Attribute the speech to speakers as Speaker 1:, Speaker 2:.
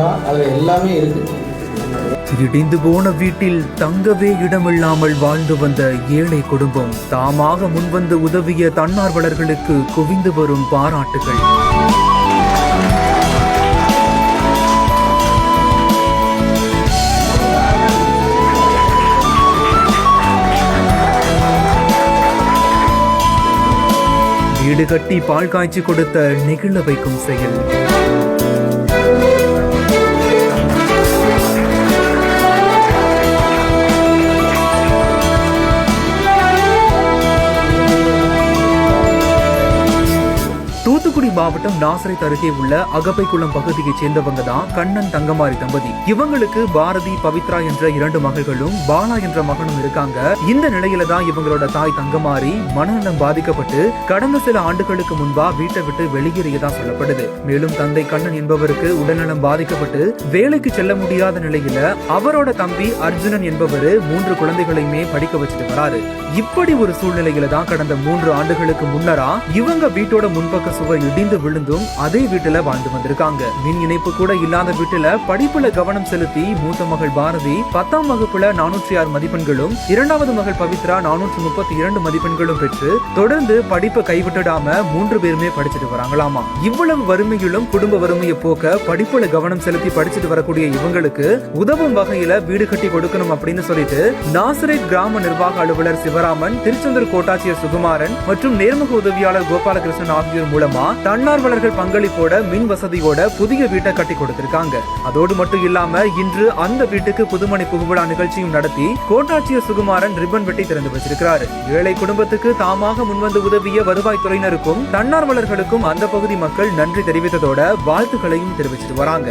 Speaker 1: தான் அதில் எல்லாமே இருக்குது.
Speaker 2: இடிந்து போன வீட்டில் தங்கவே இடமில்லாமல் வாழ்ந்து வந்த ஏழை குடும்பம் தாமாக முன்வந்து உதவிய தன்னார்வலர்களுக்கு குவிந்து வரும் பாராட்டுகள். வீடு கட்டி பால் காய்ச்சி கொடுத்த நெகிழ வைக்கும் செயல். தூத்துக்குடி மாவட்டம் நாசரேத் அருகே உள்ள அகப்பைக்குளம் பகுதியைச் சேர்ந்தவங்க தான் கண்ணன் தங்கமாரி தம்பதி. இவங்களுக்கு பாரதி, பவித்ரா என்ற 2 மகள்களும் பாலா என்ற மகனும் இருக்காங்க. இந்த நிலையில தான் இவங்களோட தாய் தங்கமாரி மனநலம் பாதிக்கப்பட்டு கடந்த சில ஆண்டுகளுக்கு முன்பா வீட்டை விட்டு வெளியேறியதா சொல்லப்படுது. மேலும் தந்தை கண்ணன் என்பவருக்கு உடல்நலம் பாதிக்கப்பட்டு வேலைக்கு செல்ல முடியாத நிலையில அவரோட தம்பி அர்ஜுனன் என்பவரு 3 குழந்தைகளையுமே படிக்க வச்சுட்டு வராரு. இப்படி ஒரு சூழ்நிலையில தான் கடந்த 3 ஆண்டுகளுக்கு முன்னரா இவங்க வீட்டோட முன்பக்க சுவர் இடிந்து விழுந்தும் அதே வீட்டுல வாழ்ந்து வந்திருக்காங்க. மின் இணைப்பு கூட இல்லாத வீட்டுல படிப்புல கவனம் செலுத்தி மூத்த மகள் பாரதி 10ஆம் வகுப்புல 406 மதிப்பெண்களும், 2வது மகள் பவித்ரா 432 மதிப்பெண்களும் பெற்று தொடர்ந்து படிப்பை கைவிட்டுடாம 3 பேருமே படிச்சுட்டு வராங்களாமா. இவ்வளவு வறுமையிலும் குடும்ப வறுமையை போக்க படிப்புல கவனம் செலுத்தி படிச்சுட்டு வரக்கூடிய இவங்களுக்கு உதவும் வகையில வீடு கட்டி கொடுக்கணும் அப்படின்னு சொல்லிட்டு நாசரேத் கிராம நிர்வாக அலுவலர் சிவராமன், திருச்செந்தூர் கோட்டாட்சியர் சுகுமாரன் மற்றும் நேர்முக உதவியாளர் கோபாலகிருஷ்ணன் ஆகியோர் மூலமா தன்னார்வலர்கள் பங்களிப்போட மின் வசதியோட புதிய வீட்டை கட்டி கொடுத்திருக்காங்க. அதோடு மட்டும் இல்லாம இன்று அந்த வீட்டுக்கு புதுமணி புகுவிழா நிகழ்ச்சியும் நடத்தி கோட்டாட்சியர் சுகுமாரன் ரிப்பன் வெட்டி திறந்து வச்சிருக்கிறாரு. ஏழை குடும்பத்துக்கு தாமாக முன்வந்து உதவிய வருவாய்த்துறையினருக்கும் தன்னார்வலர்களுக்கும் அந்த பகுதி மக்கள் நன்றி தெரிவித்ததோட வாழ்த்துக்களையும் தெரிவிச்சிட்டு வராங்க.